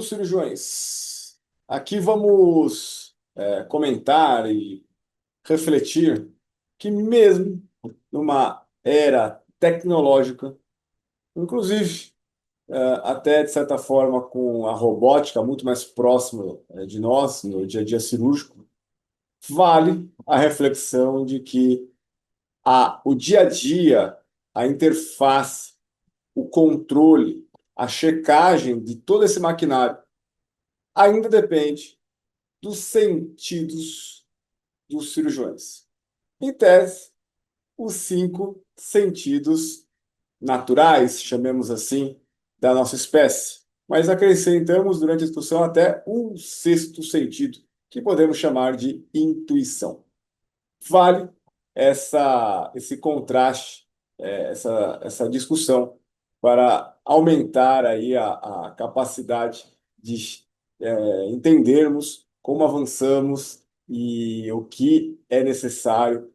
dos cirurgiões. Aqui vamos comentar e refletir que mesmo numa era tecnológica, inclusive até de certa forma com a robótica muito mais próxima de nós no dia a dia cirúrgico, vale a reflexão de que o dia a dia, a interface, o controle, a checagem de todo esse maquinário ainda depende dos sentidos dos cirurgiões. Em tese, os cinco sentidos naturais, chamemos assim, da nossa espécie. Mas acrescentamos durante a discussão até um sexto sentido, que podemos chamar de intuição. Vale esse contraste, essa discussão para aumentar aí a capacidade de entendermos como avançamos e o que é necessário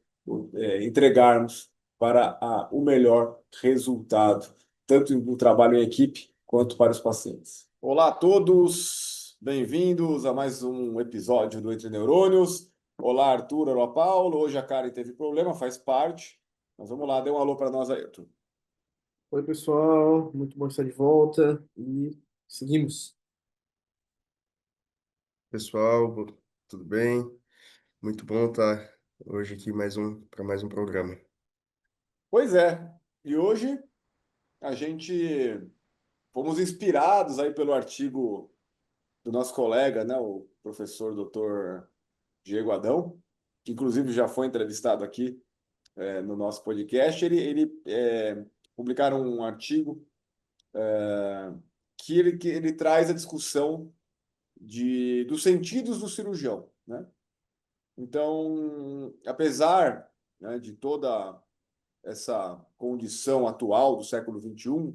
entregarmos para o melhor resultado, tanto no trabalho em equipe quanto para os pacientes. Olá a todos, bem-vindos a mais um episódio do Entre Neurônios. Olá, Arthur, olá, Paulo. Hoje a Karen teve problema, faz parte. Mas vamos lá, dê um alô para nós aí, Arthur. Oi, pessoal, muito bom estar de volta e seguimos. Pessoal, tudo bem? Muito bom estar hoje aqui para mais um programa. Pois é, e hoje a gente fomos inspirados aí pelo artigo do nosso colega, né, o professor Dr. Diego Adão, que inclusive já foi entrevistado aqui no nosso podcast. Ele publicaram um artigo que ele traz a discussão dos sentidos do cirurgião, né? Então, apesar, né, de toda essa condição atual do século XXI,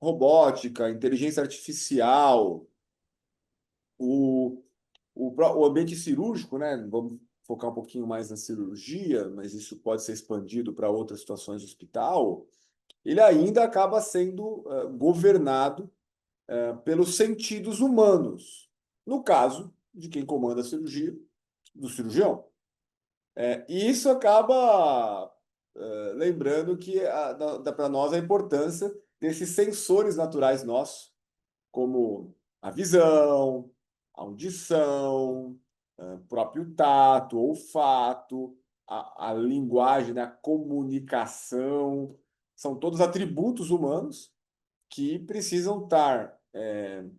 robótica, inteligência artificial, o, o ambiente cirúrgico, né? Vamos focar um pouquinho mais na cirurgia, mas isso pode ser expandido para outras situações do hospital. Ele ainda acaba sendo governado pelos sentidos humanos. No caso de quem comanda a cirurgia, do cirurgião. E isso acaba lembrando que dá para nós a importância desses sensores naturais nossos, como a visão, a audição, o próprio tato, o olfato, a linguagem, né, a comunicação, são todos atributos humanos que precisam estar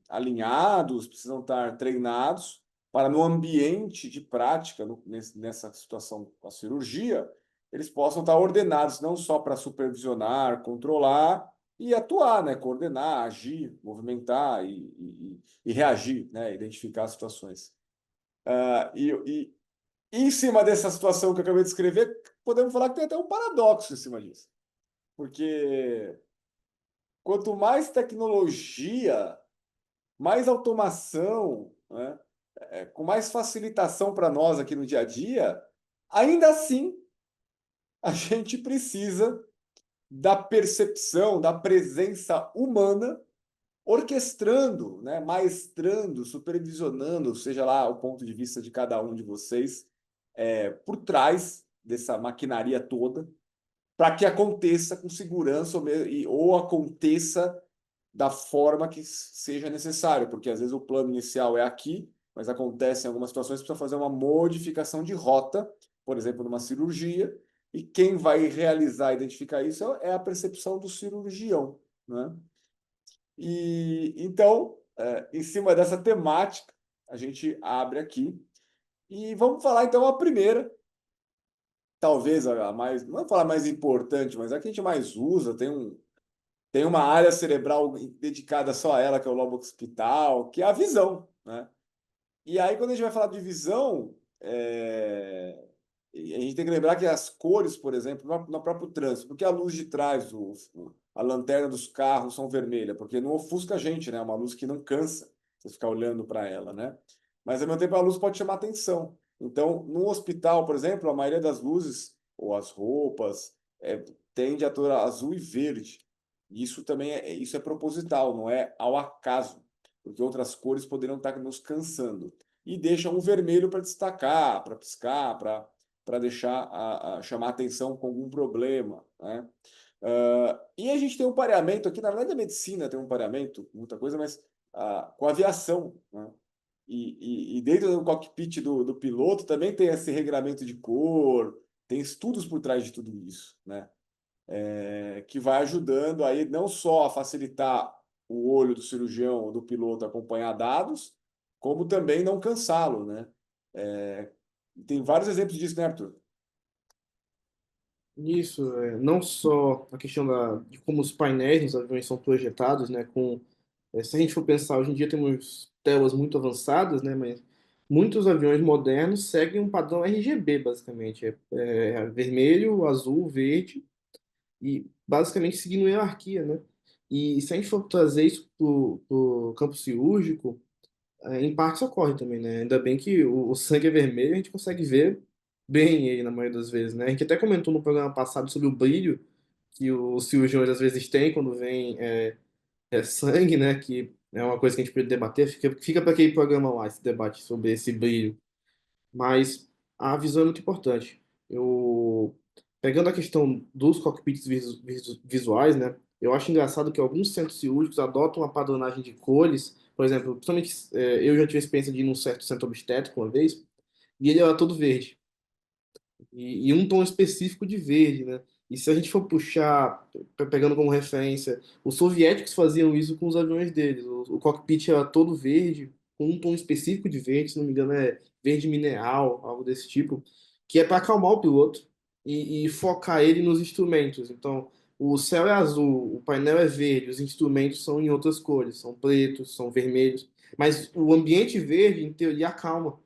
alinhados, precisam estar treinados para no ambiente de prática, nessa situação com a cirurgia, eles possam estar ordenados não só para supervisionar, controlar e atuar, né? Coordenar, agir, movimentar e reagir, né? Identificar as situações. E em cima dessa situação que eu acabei de escrever, podemos falar que tem até um paradoxo em cima disso. Porque quanto mais tecnologia, mais automação, né? Com mais facilitação para nós aqui no dia a dia, ainda assim a gente precisa da percepção, da presença humana orquestrando, né? Maestrando, supervisionando, seja lá o ponto de vista de cada um de vocês, por trás dessa maquinaria toda, para que aconteça com segurança ou aconteça da forma que seja necessário, porque às vezes o plano inicial é aqui, mas acontece em algumas situações que precisa fazer uma modificação de rota, por exemplo, numa cirurgia, e quem vai realizar, identificar isso é a percepção do cirurgião, né? E então, em cima dessa temática, a gente abre aqui e vamos falar então a primeira, talvez a mais, não vou falar mais importante, mas a que a gente mais usa, tem uma área cerebral dedicada só a ela, que é o lobo occipital, que é a visão, né? E aí, quando a gente vai falar de visão, a gente tem que lembrar que as cores, por exemplo, no próprio trânsito, porque a luz de trás, a lanterna dos carros são vermelha, porque não ofusca a gente, né? É uma luz que não cansa você ficar olhando para ela, né? Mas, ao mesmo tempo, a luz pode chamar atenção. Então, no hospital, por exemplo, a maioria das luzes, ou as roupas, tende a ter azul e verde. Isso também isso é proposital, não é ao acaso. porque outras cores poderiam estar nos cansando. E deixa um vermelho para destacar, para piscar, para deixar chamar atenção com algum problema, né? E a gente tem um pareamento aqui, na verdade a medicina tem um pareamento, muita coisa, mas com a aviação, né? E dentro do cockpit do piloto também tem esse regramento de cor, tem estudos por trás de tudo isso, né? Que vai ajudando aí não só a facilitar o olho do cirurgião ou do piloto acompanhar dados, como também não cansá-lo, né? É, tem vários exemplos disso, né, Arthur? Isso, não só a questão de como os painéis nos aviões são projetados, né, se a gente for pensar, hoje em dia temos telas muito avançadas, né, mas muitos aviões modernos seguem um padrão RGB, basicamente, vermelho, azul, verde, e basicamente seguindo hierarquia, né? E se a gente for trazer isso para o campo cirúrgico, em parte ocorre também, né? Ainda bem que o sangue é vermelho, a gente consegue ver bem ele na maioria das vezes, né? A gente até comentou no programa passado sobre o brilho que os cirurgiões às vezes têm quando vem sangue, né? Que é uma coisa que a gente pode debater. Fica para aquele programa lá, esse debate sobre esse brilho. Mas a visão é muito importante. Eu, pegando a questão dos cockpits visuais, né? Eu acho engraçado que alguns centros cirúrgicos adotam uma padronagem de cores. Por exemplo, principalmente eu já tive a experiência de ir num certo centro obstétrico uma vez, e ele era todo verde e um tom específico de verde, né? E se a gente for puxar, pegando como referência, os soviéticos faziam isso com os aviões deles. O cockpit era todo verde, com um tom específico de verde, se não me engano é verde mineral, algo desse tipo, que é para acalmar o piloto e focar ele nos instrumentos. Então, o céu é azul, o painel é verde, os instrumentos são em outras cores, são pretos, são vermelhos, mas o ambiente verde, em teoria, acalma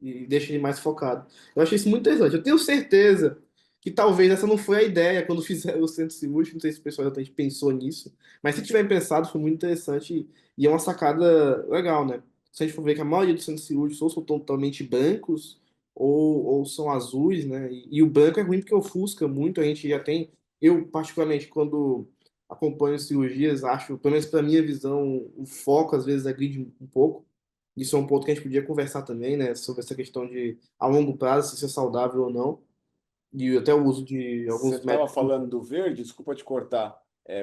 e deixa ele mais focado. Eu achei isso muito interessante. Eu tenho certeza que talvez essa não foi a ideia quando fizeram o centro cirúrgico. Não sei se o pessoal exatamente pensou nisso, mas se tiver pensado, foi muito interessante e é uma sacada legal, né? Se a gente for ver que a maioria dos centros cirúrgicos ou são totalmente brancos ou são azuis, né? E o branco é ruim porque ofusca muito. A gente já tem, eu particularmente, quando acompanho cirurgias, acho, pelo menos para minha visão, o foco às vezes agride um pouco. Isso é um ponto que a gente podia conversar também, né? Sobre essa questão de, a longo prazo, se isso é saudável ou não. E até o uso de Você alguns estava métodos. falando do verde, desculpa te cortar,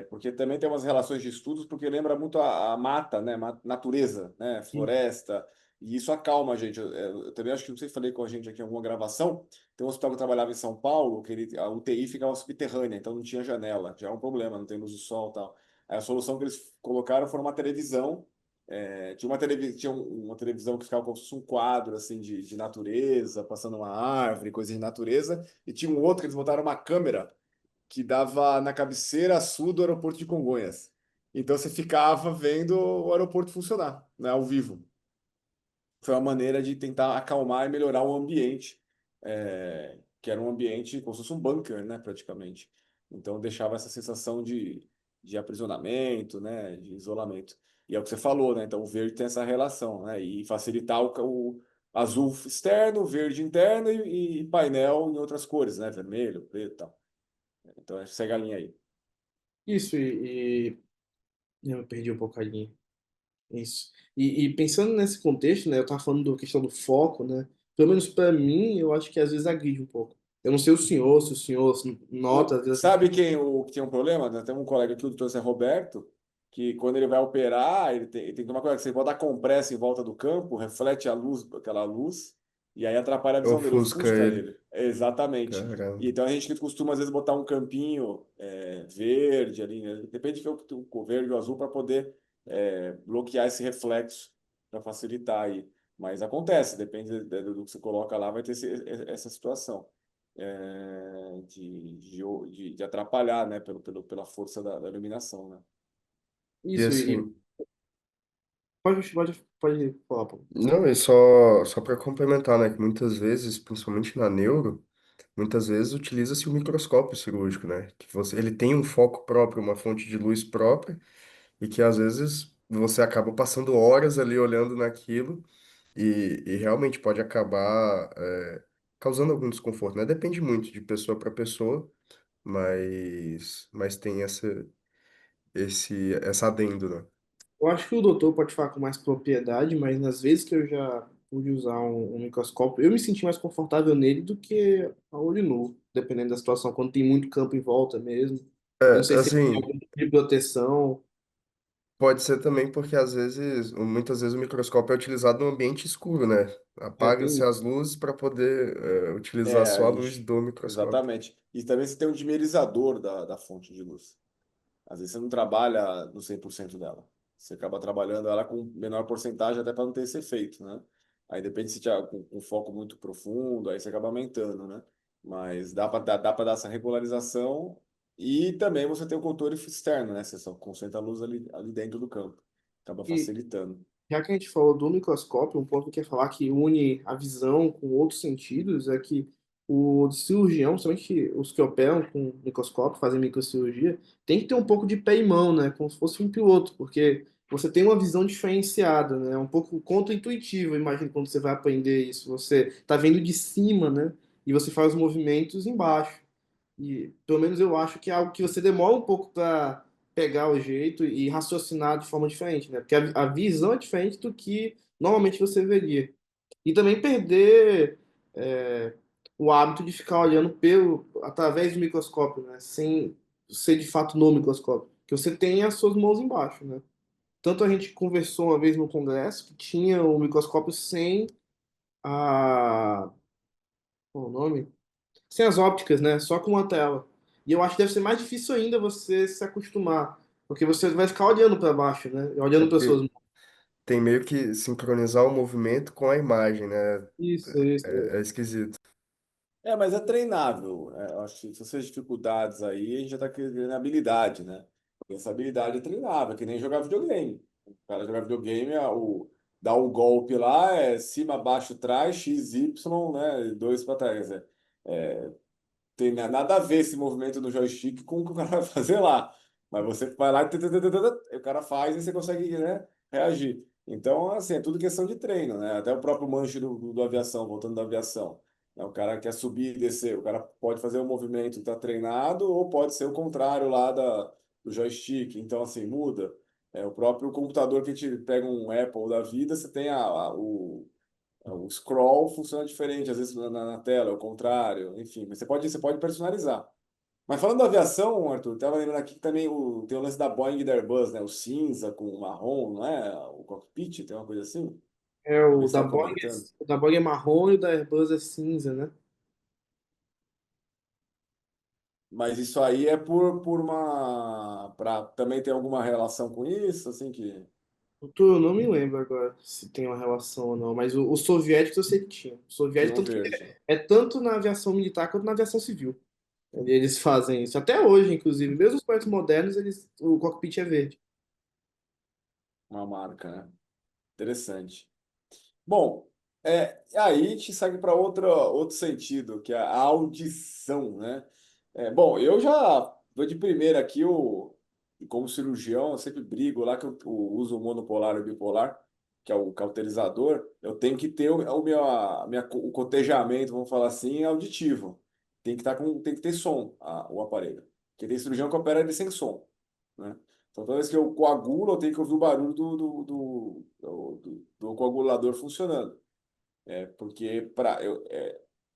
porque também tem umas relações de estudos, porque lembra muito a mata, né? Natureza, né? Floresta, e isso acalma a gente. Eu também acho que, não sei se falei com a gente aqui em alguma gravação, tem um hospital que eu trabalhava em São Paulo, que a UTI ficava subterrânea, então não tinha janela, já é um problema, não tem luz do sol e tal. Aí a solução que eles colocaram foi uma televisão, tinha uma televisão que ficava como se fosse um quadro assim de natureza, passando uma árvore, coisa de natureza, e tinha um outro que eles botaram uma câmera que dava na cabeceira sul do aeroporto de Congonhas. Então você ficava vendo o aeroporto funcionar, né, ao vivo. Foi uma maneira de tentar acalmar e melhorar o ambiente, que era um ambiente como se fosse um bunker, né, praticamente. Então deixava essa sensação de aprisionamento, né, de isolamento. E é o que você falou, né? Então o verde tem essa relação, né? E facilitar o azul externo, verde interno e painel em outras cores, né? Vermelho, preto e tal. Então segue a linha aí. Isso, eu perdi um pouco a linha. Isso. E pensando nesse contexto, né? Eu tava falando da questão do foco, né? Pelo menos para mim, eu acho que às vezes agride um pouco. Eu não sei o senhor, se o senhor nota, às vezes. Sabe quem que tem um problema? Tem um colega aqui, o doutor Zé Roberto, que quando ele vai operar, ele tem que tomar cuidado, que você bota a compressa em volta do campo, reflete a luz, aquela luz, e aí atrapalha a visão dele, Ofusca ofusca ele. ele. Exatamente. E Caramba. então a gente costuma, às vezes, botar um campinho verde ali, né? Depende de que o verde ou azul para poder bloquear esse reflexo, para facilitar aí. Mas acontece, depende do que você coloca lá, vai ter essa situação de atrapalhar, né, pela força da iluminação, né? E Isso, e assim, pode falar, pô. não, é só para complementar, né, que muitas vezes, principalmente na neuro, muitas vezes utiliza-se o microscópio cirúrgico, né, que ele tem um foco próprio, uma fonte de luz própria, e que às vezes você acaba passando horas ali olhando naquilo e realmente pode acabar causando algum desconforto, né? Depende muito de pessoa para pessoa, mas tem essa adendo, né? Eu acho que o doutor pode falar com mais propriedade, mas nas vezes que eu já pude usar um microscópio, eu me senti mais confortável nele do que a olho nu, dependendo da situação, quando tem muito campo em volta mesmo. Eu não sei se tem Assim, algum tipo de proteção. pode ser também porque às vezes, muitas vezes o microscópio é utilizado no ambiente escuro, né? É, tem Apaga-se as luzes para poder utilizar É, só a a luz gente, do microscópio. exatamente. E também você tem um dimerizador da fonte de luz. Às vezes você não trabalha no 100% dela. Você acaba trabalhando ela com menor porcentagem até para não ter esse efeito, né? Aí depende se tiver com foco muito profundo, aí você acaba aumentando, né? Mas dá para dar essa regularização e também você tem o controle externo, né? Você só concentra a luz ali dentro do campo. Acaba e facilitando. já que a gente falou do microscópio, um ponto que eu queria falar que une a visão com outros sentidos é que o cirurgião, somente os que operam com microscópio, fazem microcirurgia, tem que ter um pouco de pé e mão, né? Como se fosse um piloto, porque você tem uma visão diferenciada, né? Um pouco contra-intuitivo, imagino, quando você vai aprender isso. Você está vendo de cima, né? E você faz os movimentos embaixo. E pelo menos eu acho que é algo que você demora um pouco para pegar o jeito e raciocinar de forma diferente, né? Porque a visão é diferente do que normalmente você veria. E também perder é, o hábito de ficar olhando através do microscópio, né? Sem ser de fato no microscópio. Que você tem as suas mãos embaixo, né? Tanto a gente conversou uma vez no congresso que tinha o microscópio sem a... qual é o nome? Sem as ópticas, né? Só com uma tela. E eu acho que deve ser mais difícil ainda você se acostumar, porque você vai ficar olhando para baixo, né? É Olhando para suas porque mãos. tem meio que sincronizar o movimento com a imagem, né? Isso, isso. É esquisito. Mas é treinável. Eu acho que se essas dificuldades aí, a gente já está querendo habilidade, né? E essa habilidade é treinável, é que nem jogar videogame. O cara jogar videogame, dá um golpe lá, é cima, baixo, trás, X, Y, né? Dois para trás. Tem nada a ver esse movimento do joystick com o que o cara vai fazer lá. Mas você vai lá e o cara faz e você consegue, né, reagir. Então, assim, é tudo questão de treino, né? Até o próprio manche do aviação, voltando da aviação. Né? O cara quer subir e descer, o cara pode fazer o movimento, está treinado, ou pode ser o contrário lá do joystick. Então, assim, muda. O próprio computador que a gente pega um Apple da vida, você tem o scroll funciona diferente, às vezes na tela, é o contrário, enfim, mas você pode personalizar. Mas falando da aviação, Arthur, estava lembrando aqui que também tem o lance da Boeing e da Airbus, né? O cinza com o marrom, não é? O cockpit, tem uma coisa assim? É, Alguém o da estava Boeing, comentando. o da Boeing é marrom e o da Airbus é cinza, né? Mas isso aí é por uma. Também tem alguma relação com isso, assim que. Eu não me lembro agora se tem uma relação ou não, mas os soviéticos eu sei que tinha. O Tinha soviético um tanto que verde. é tanto na aviação militar quanto na aviação civil. Eles fazem isso. Até hoje, inclusive. Mesmo os projetos modernos, o cockpit é verde. Uma marca, né? Interessante. Bom, aí a gente segue para outro sentido, que é a audição, né? Bom, eu já vou de primeira aqui, como cirurgião, eu sempre brigo lá que eu uso o monopolar e o bipolar, que é o cauterizador, eu tenho que ter o cotejamento, vamos falar assim, auditivo. Tem que ter som, o aparelho. Porque tem cirurgião que opera ele sem som, né? Então, toda vez que eu coagulo, eu tenho que ouvir o barulho do coagulador funcionando. Porque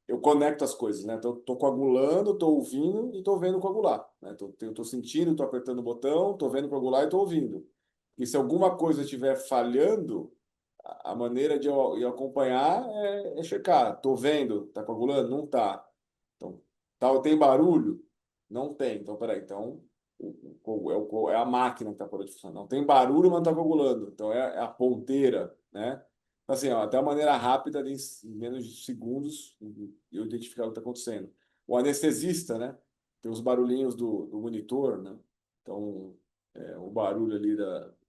eu conecto as coisas, né? Então, tô coagulando, tô ouvindo e tô vendo coagular, né? Eu tô sentindo, tô apertando o botão, tô vendo coagular e tô ouvindo. E se alguma coisa estiver falhando, a maneira de eu acompanhar é checar. Tô vendo, tá coagulando? Não tá. Então, tem barulho? Não tem. Então, peraí. Então, é a máquina que está parando de funcionar. Não tem barulho, mas não está coagulando. Então, é a ponteira, né? Então, assim, ó, até uma maneira rápida, em menos de segundos, eu identificar o que está acontecendo. O anestesista, né? Tem os barulhinhos do monitor, né? Então, o barulho ali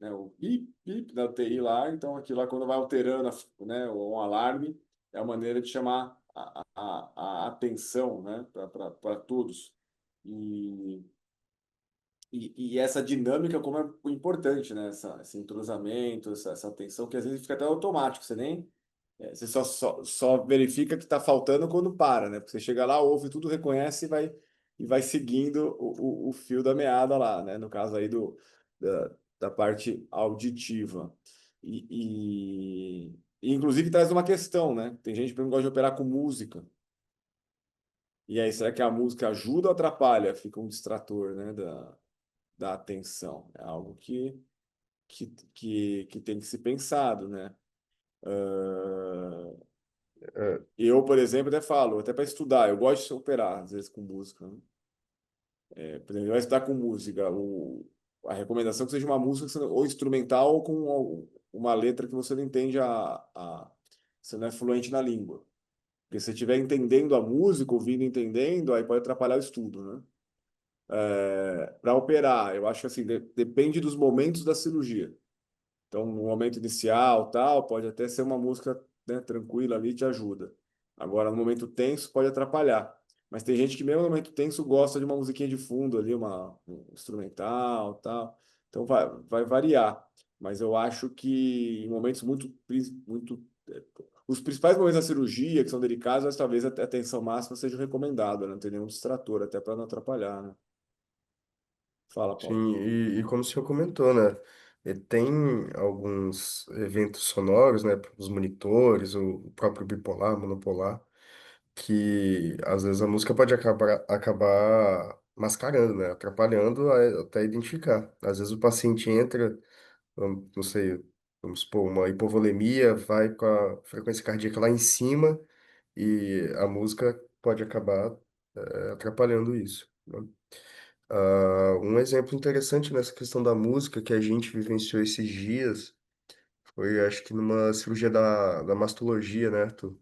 né, o pip, pip da UTI lá. Então, aquilo lá, quando vai alterando, né, um alarme, é a maneira de chamar a atenção, né, para todos. E, e essa dinâmica como é importante, né? Esse entrosamento, essa atenção, que às vezes fica até automático, você só verifica que está faltando quando para, né? Porque você chega lá, ouve tudo, reconhece e vai seguindo o fio da meada lá, né? No caso aí da parte auditiva. E, inclusive traz uma questão, né? Tem gente que não gosta de operar com música. E aí, será que a música ajuda ou atrapalha? Fica um distrator, né, da atenção. É algo que tem que ser pensado, né? Ah, É, eu, por exemplo, até falo, até para estudar, eu gosto de operar, às vezes, com música, né? Por exemplo, vai estudar com música. A recomendação é que seja uma música ou instrumental ou com uma letra que você não entende você não é fluente na língua. Porque se você estiver entendendo a música, ouvindo, e entendendo, aí pode atrapalhar o estudo, né? Para operar, eu acho que assim, depende dos momentos da cirurgia. Então, no momento inicial, tal, pode até ser uma música, né, tranquila ali, te ajuda. Agora, no momento tenso, pode atrapalhar. Mas tem gente que mesmo no momento tenso gosta de uma musiquinha de fundo ali, um instrumental, tal. Então vai variar. Mas eu acho que em momentos muito os principais momentos da cirurgia, que são delicados, mas talvez até a tensão máxima seja o recomendado, né? Não tem nenhum distrator, até para não atrapalhar, né? Fala, Paulo. sim, e como o senhor comentou, né? Tem alguns eventos sonoros, né? Os monitores, o próprio bipolar, monopolar, que às vezes a música pode acabar mascarando, né? Atrapalhando até identificar. Às vezes o paciente entra, não sei, vamos supor, uma hipovolemia, vai com a frequência cardíaca lá em cima e a música pode acabar, atrapalhando isso, né? Um exemplo interessante nessa questão da música que a gente vivenciou esses dias foi, acho que numa cirurgia da mastologia, né, Arthur?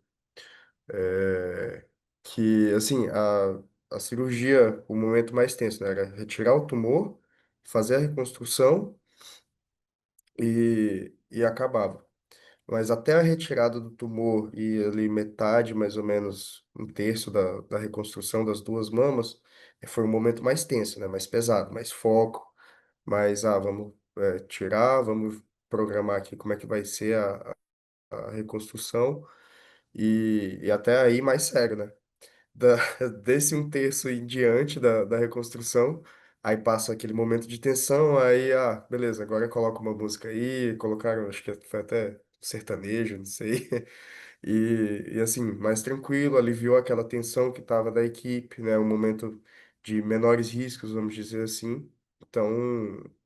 É, que, assim, a cirurgia, o momento mais tenso, né, era retirar o tumor, fazer a reconstrução e acabava. Mas até a retirada do tumor e ali metade, mais ou menos, um terço da reconstrução das duas mamas, foi o momento mais tenso, né? Mais pesado, mais foco, mais, vamos tirar, vamos programar aqui como é que vai ser a reconstrução e até aí mais sério, né? da, desse um terço em diante da reconstrução, aí passa aquele momento de tensão, aí, beleza, agora coloca uma música aí, colocaram, acho que foi até sertanejo, não sei, e assim, mais tranquilo, aliviou aquela tensão que tava da equipe, né, um momento de menores riscos, vamos dizer assim, então,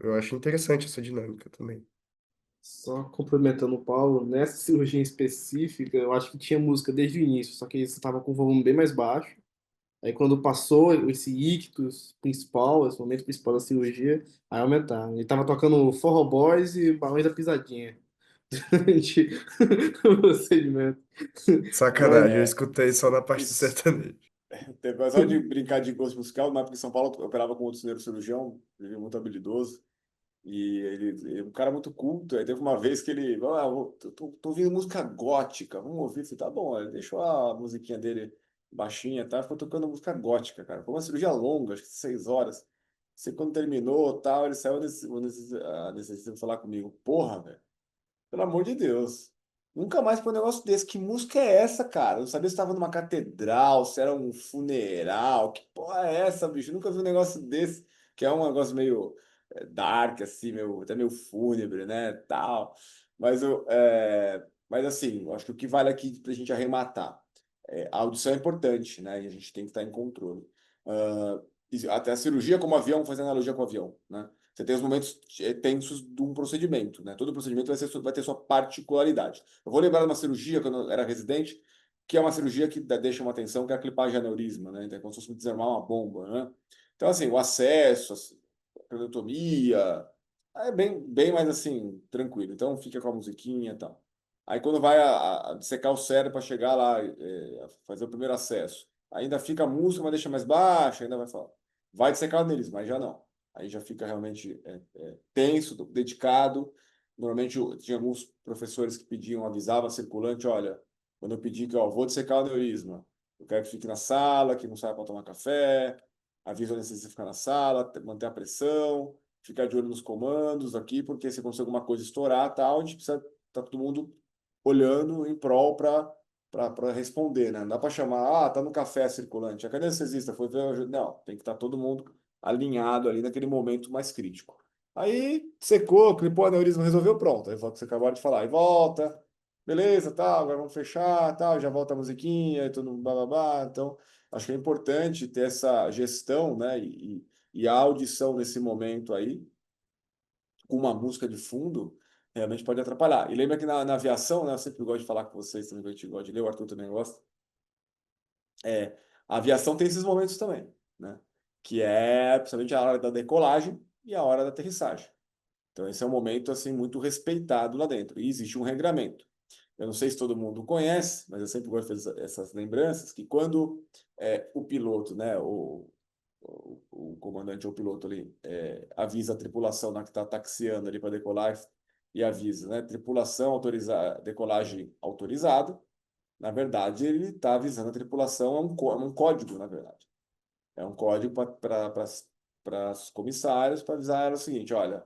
eu acho interessante essa dinâmica também. Só complementando o Paulo, nessa cirurgia em específica, eu acho que tinha música desde o início, só que você estava com o volume bem mais baixo. Aí quando passou esse ictus principal, esse momento principal da cirurgia, aí aumentaram. Ele tava tocando Forró Boys e Balões da Pisadinha. Durante o procedimento. Mas, Sacanagem, eu escutei só na parte do Isso. sertanejo. Teve só de brincar de gosto musical, na época em São Paulo eu operava com outro neurocirurgião, ele é muito habilidoso, e ele é um cara muito culto. Aí teve uma vez que ele, tô ouvindo música gótica, vamos ouvir. Eu falei, tá bom, ele deixou a musiquinha dele baixinha, tá? Ficou tocando música gótica, cara. Foi uma cirurgia longa, acho que 6 horas. Sei quando terminou, tal, ele saiu a necessidade de falar comigo. Porra, velho. Pelo amor de Deus. Nunca mais foi um negócio desse. Que música é essa, cara? Eu não sabia se estava numa catedral, se era um funeral. Que porra é essa, bicho? Eu nunca vi um negócio desse. Que é um negócio meio dark, assim, até meio fúnebre, né? Tal. Mas assim, eu acho que o que vale aqui pra gente arrematar. A audição é importante, né? E a gente tem que estar em controle. Ah, até a cirurgia como avião, fazendo analogia com o avião, né? Você tem os momentos tensos de um procedimento, né? Todo procedimento vai ter sua particularidade. Eu vou lembrar de uma cirurgia, quando eu era residente, que é uma cirurgia que deixa uma atenção, que é a clipagem de aneurisma, né? Então, é como se fosse desarmar uma bomba, né? Então, assim, o acesso, a craniotomia, é bem mais, assim, tranquilo. Então, fica com a musiquinha e tal. Aí, quando vai a dissecar o cérebro para chegar lá, a fazer o primeiro acesso, ainda fica a música, mas deixa mais baixa, ainda vai falar. Vai dissecar o aneurisma, mas já não. Aí já fica realmente tenso, dedicado. Normalmente tinha alguns professores que pediam, avisavam a circulante, olha, quando eu pedi que, ó, vou dissecar o aneurisma, eu quero que fique na sala, que não saia para tomar café, avisa o anestesista ficar na sala, manter a pressão, ficar de olho nos comandos aqui, porque se acontecer alguma coisa estourar, tal, a gente precisa estar todo mundo olhando em prol para responder, né? Não dá para chamar, tá no café circulante, cadê o anestesista? Foi ver, não, tem que estar todo mundo alinhado ali naquele momento mais crítico. Aí secou, clipou o aneurisma, resolveu, pronto. Aí volta o que você acabou de falar. Aí volta, beleza, tal, agora vamos fechar, tal, já volta a musiquinha e tudo, blá, blá, blá. Então, acho que é importante ter essa gestão, né? E a audição nesse momento aí, com uma música de fundo, realmente pode atrapalhar. E lembra que na aviação, né? Eu sempre gosto de falar com vocês também, que a gente gosta de ler, o Arthur também gosta. A aviação tem esses momentos também, né? Que é principalmente a hora da decolagem e a hora da aterrissagem. Então, esse é um momento assim muito respeitado lá dentro. E existe um regramento. Eu não sei se todo mundo conhece, mas eu sempre gosto de fazer essas lembranças, que quando o piloto, né, o comandante ou o piloto ali, avisa a tripulação na que está taxiando ali para decolar e avisa, né, tripulação autorizada, decolagem autorizada, na verdade ele está avisando a tripulação, é um código, na verdade. É um código para os comissários para avisar ela o seguinte: olha,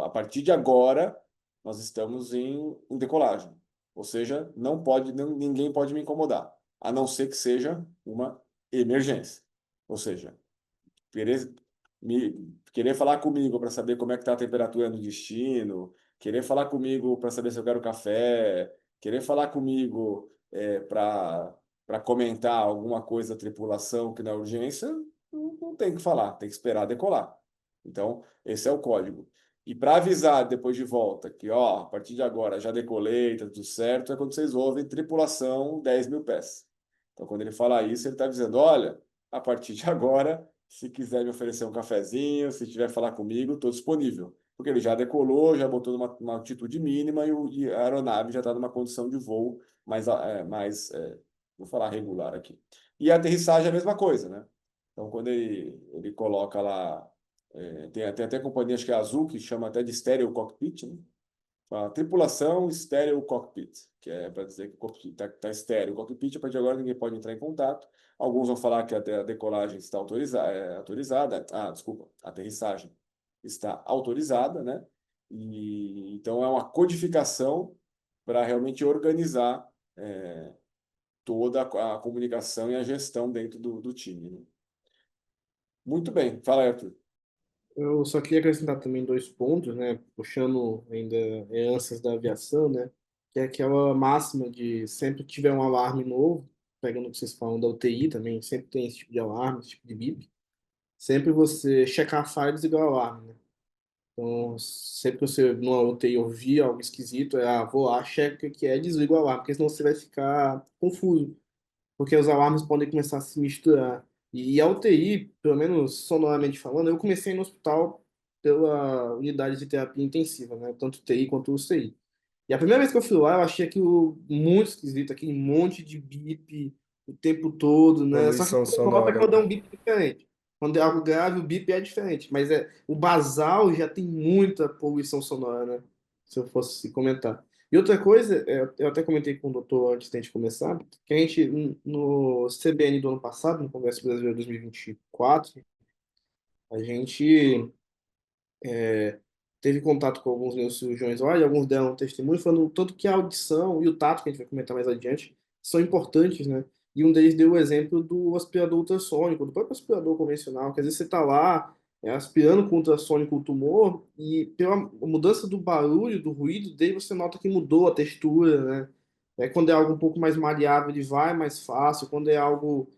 a partir de agora nós estamos em decolagem. Ou seja, não pode, ninguém pode me incomodar, a não ser que seja uma emergência. Ou seja, querer, querer falar comigo para saber como é que está a temperatura no destino, querer falar comigo para saber se eu quero café, querer falar comigo para comentar alguma coisa da tripulação que não é urgência, não tem que falar, tem que esperar decolar. Então, esse é o código. E para avisar depois de volta que, ó, a partir de agora já decolei, tá tudo certo, é quando vocês ouvem tripulação 10.000 pés. Então, quando ele fala isso, ele está dizendo: olha, a partir de agora, se quiser me oferecer um cafezinho, se quiser falar comigo, estou disponível. Porque ele já decolou, já botou numa altitude mínima e a aeronave já está numa condição de voo vou falar regular aqui. E a aterrissagem é a mesma coisa, né? Então, quando ele coloca lá, tem até companhia, acho que é a Azul, que chama até de stereo cockpit, né? A tripulação stereo cockpit, que é para dizer que o cockpit está estéreo. O cockpit, a partir de agora, ninguém pode entrar em contato. Alguns vão falar que a decolagem está autorizada. Ah, desculpa, a aterrissagem está autorizada, né? E, então, é uma codificação para realmente organizar toda a comunicação e a gestão dentro do time, né? Muito bem. Fala aí, Arthur. Eu só queria acrescentar também dois pontos, né? Puxando ainda heranças da aviação, né? Que é aquela máxima de sempre que tiver um alarme novo, pegando o que vocês falam da UTI também, sempre tem esse tipo de alarme, esse tipo de bip. Sempre você checar a falha e desligar o alarme, né? Então, sempre que você numa UTI ouvir algo esquisito, vou lá, checa o que que é, desliga o alarme, porque senão você vai ficar confuso, porque os alarmes podem começar a se misturar. E a UTI, pelo menos sonoramente falando, eu comecei no hospital pela unidade de terapia intensiva, né? Tanto UTI quanto UCI. E a primeira vez que eu fui lá, eu achei aquilo muito esquisito, aquele monte de bip o tempo todo, né? Só que Poluição você nota sonora, quando é né? um bip diferente. Quando é algo grave, o bip é diferente. Mas o basal já tem muita poluição sonora, né? Se eu fosse comentar. E outra coisa, eu até comentei com o doutor antes da gente começar, que a gente, no CBN do ano passado, no Congresso Brasileiro 2024, a gente teve contato com alguns neurocirurgiões lá e alguns deram um testemunho falando o tanto que a audição e o tato, que a gente vai comentar mais adiante, são importantes, né? E um deles deu o exemplo do aspirador ultrassônico, do próprio aspirador convencional, que às vezes você está lá aspirando com ultrassônico o tumor e pela mudança do barulho, do ruído dele, você nota que mudou a textura, né? Quando é algo um pouco mais maleável, ele vai mais fácil. Quando é algo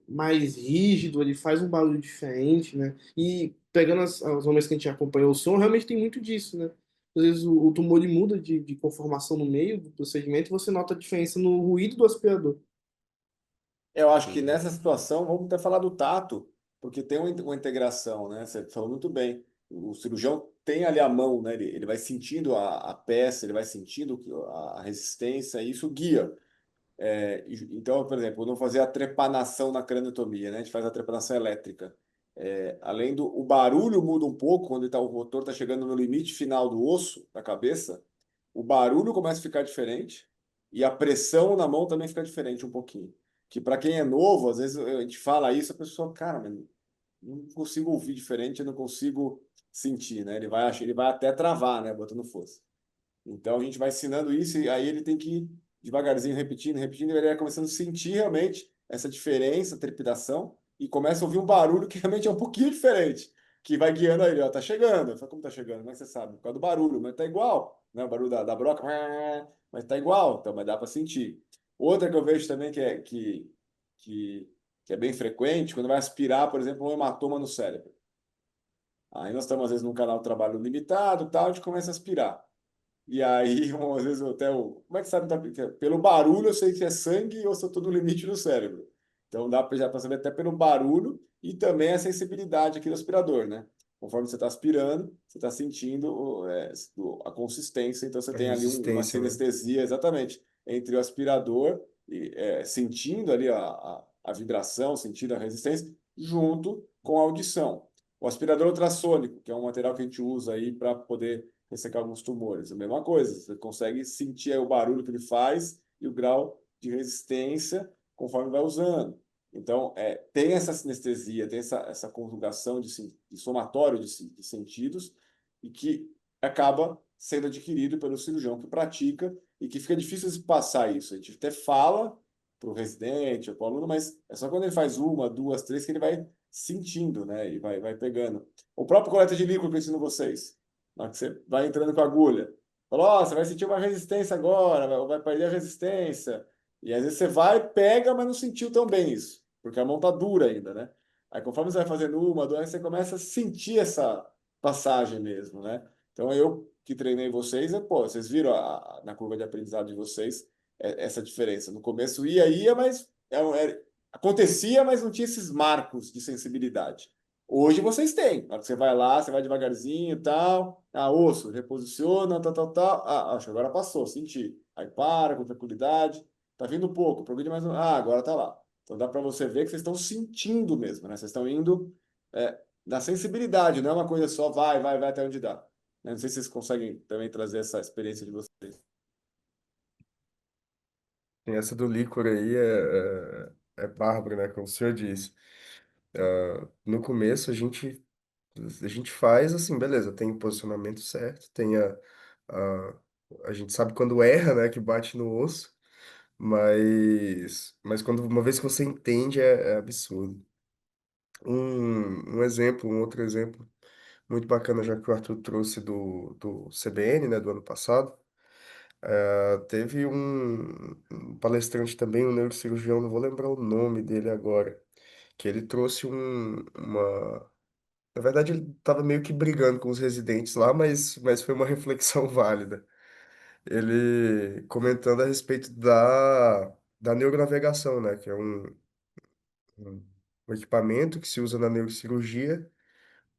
mais rígido, ele faz um barulho diferente, né? E pegando as momentos que a gente acompanhou o som, realmente tem muito disso, né? Às vezes o tumor ele muda de conformação no meio do procedimento e você nota a diferença no ruído do aspirador. Eu acho que Uhum. nessa situação, vamos até falar do tato, porque tem uma integração, né? Você falou muito bem. O cirurgião tem ali a mão, né? Ele vai sentindo a peça, ele vai sentindo a resistência, e isso guia. Então, por exemplo, não fazer a trepanação na craniotomia, né? A gente faz a trepanação elétrica. Além do o barulho muda um pouco quando o rotor está chegando no limite final do osso da cabeça, o barulho começa a ficar diferente e a pressão na mão também fica diferente um pouquinho. Que para quem é novo, às vezes a gente fala isso, a pessoa, cara, mas não consigo ouvir diferente, eu não consigo sentir, né? Ele vai até travar, né? Botando força. Então a gente vai ensinando isso e aí ele tem que ir devagarzinho, repetindo, repetindo, e ele vai começando a sentir realmente essa diferença, trepidação, e começa a ouvir um barulho que realmente é um pouquinho diferente, que vai guiando ele, ó, tá chegando. Eu falo, como tá chegando? Como é que você sabe? Por causa do barulho, mas tá igual, né? O barulho da broca, mas tá igual, então, mas dá para sentir. Outra que eu vejo também que, que é bem frequente, quando vai aspirar, por exemplo, um hematoma no cérebro. Aí nós estamos, às vezes, num canal de trabalho limitado, tal, a gente começa a aspirar. E aí, às vezes, até o. Como é que sabe? Pelo barulho, eu sei se é sangue ou se eu estou no limite no cérebro. Então, dá para saber até pelo barulho e também a sensibilidade aqui do aspirador, né? Conforme você está aspirando, você está sentindo a consistência. Então, você A tem ali uma resistência, né? sinestesia, exatamente, entre o aspirador, sentindo ali a vibração, sentindo a resistência, junto com a audição. O aspirador ultrassônico, que é um material que a gente usa aí para poder ressecar alguns tumores. A mesma coisa, você consegue sentir aí o barulho que ele faz e o grau de resistência conforme vai usando. Então, tem essa sinestesia, tem essa conjugação de somatório de sentidos e que acaba sendo adquirido pelo cirurgião que pratica e que fica difícil de passar isso. A gente até fala para o residente, para o aluno, mas é só quando ele faz uma, duas, três que ele vai sentindo, né? E vai pegando. O próprio coleta de líquido que eu ensino vocês. Na hora que você vai entrando com a agulha. Falou, ó, você vai sentir uma resistência agora, vai perder a resistência. E às vezes você vai, pega, mas não sentiu tão bem isso, porque a mão tá dura ainda, né? Aí conforme você vai fazendo uma, duas, você começa a sentir essa passagem mesmo, né? Então eu que treinei vocês, pô, vocês viram na curva de aprendizado de vocês essa diferença. No começo ia, mas acontecia, mas não tinha esses marcos de sensibilidade. Hoje vocês têm. Na hora que você vai lá, você vai devagarzinho e tal. Ah, osso, reposiciona, tal, tal, tal. Ah, acho que agora passou, senti. Aí para, com tranquilidade. Tá vindo pouco, progride mais um. Ah, agora tá lá. Então dá para você ver que vocês estão sentindo mesmo, né? Vocês estão indo na sensibilidade, não é uma coisa só, vai até onde dá. Né? Não sei se vocês conseguem também trazer essa experiência de vocês. Tem essa do líquor aí é bárbaro, né? Como o senhor disse. No começo a gente faz assim, beleza, tem o posicionamento certo, a, a gente sabe quando erra, né? Que bate no osso, mas quando uma vez que você entende é absurdo. Um outro exemplo muito bacana, já que o Arthur trouxe do CBN, né, do ano passado. Teve um palestrante também, um neurocirurgião, não vou lembrar o nome dele agora, que ele trouxe uma. Na verdade, ele estava meio que brigando com os residentes lá, mas foi uma reflexão válida. Ele comentando a respeito da neuronavegação, né, que é um, um equipamento que se usa na neurocirurgia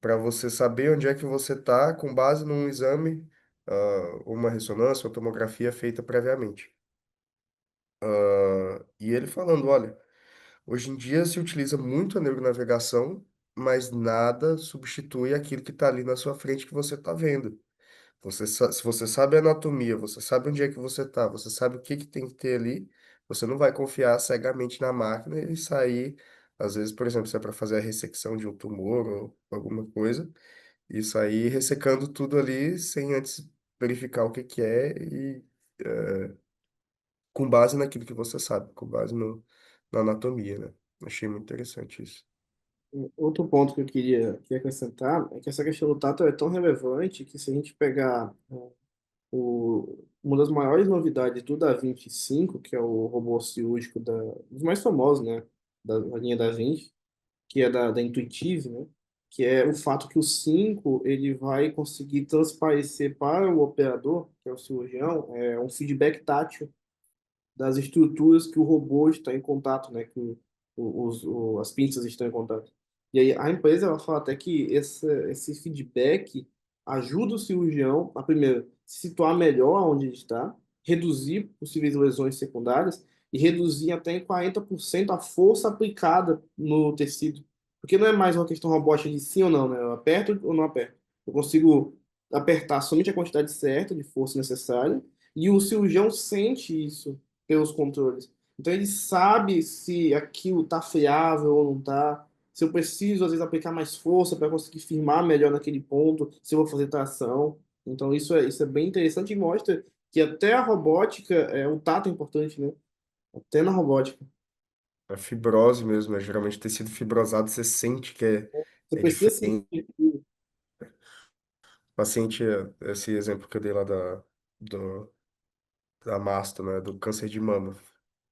para você saber onde é que você está com base num exame, uma ressonância, uma tomografia feita previamente. E ele falando, olha, hoje em dia se utiliza muito a neuronavegação, mas nada substitui aquilo que está ali na sua frente que você está vendo. Se você sabe a anatomia, você sabe onde é que você está, você sabe o que que tem que ter ali, você não vai confiar cegamente na máquina e sair, às vezes, por exemplo, se é para fazer a ressecção de um tumor ou alguma coisa, e sair ressecando tudo ali sem antes verificar o que que é e com base naquilo que você sabe, com base na anatomia, né? Achei muito interessante isso. Outro ponto que eu queria acrescentar é que essa questão do tato é tão relevante que se a gente pegar uma das maiores novidades do Da Vinci 5, que é o robô cirúrgico dos mais famosos, né, da linha Da Vinci, que é da Intuitive, né, que é o fato que o 5 ele vai conseguir transparecer para o operador, que é o cirurgião, um feedback tátil das estruturas que o robô está em contato, né, que as pinças estão em contato. E aí a empresa ela fala até que esse feedback ajuda o cirurgião a, primeiro, se situar melhor onde ele está, reduzir possíveis lesões secundárias e reduzir até em 40% a força aplicada no tecido. Porque não é mais uma questão robótica de sim ou não, né? Eu aperto ou não aperto. Eu consigo apertar somente a quantidade certa de força necessária e o cirurgião sente isso pelos controles. Então ele sabe se aquilo está fiável ou não está, se eu preciso às vezes aplicar mais força para conseguir firmar melhor naquele ponto, se eu vou fazer tração. Então isso é bem interessante e mostra que até a robótica, o tato é importante, né? Até na robótica. A fibrose mesmo, né? Geralmente tecido fibrosado, você sente que Você é precisa sentir. diferente. Paciente, esse exemplo que eu dei lá do, da masto, né? Do câncer de mama.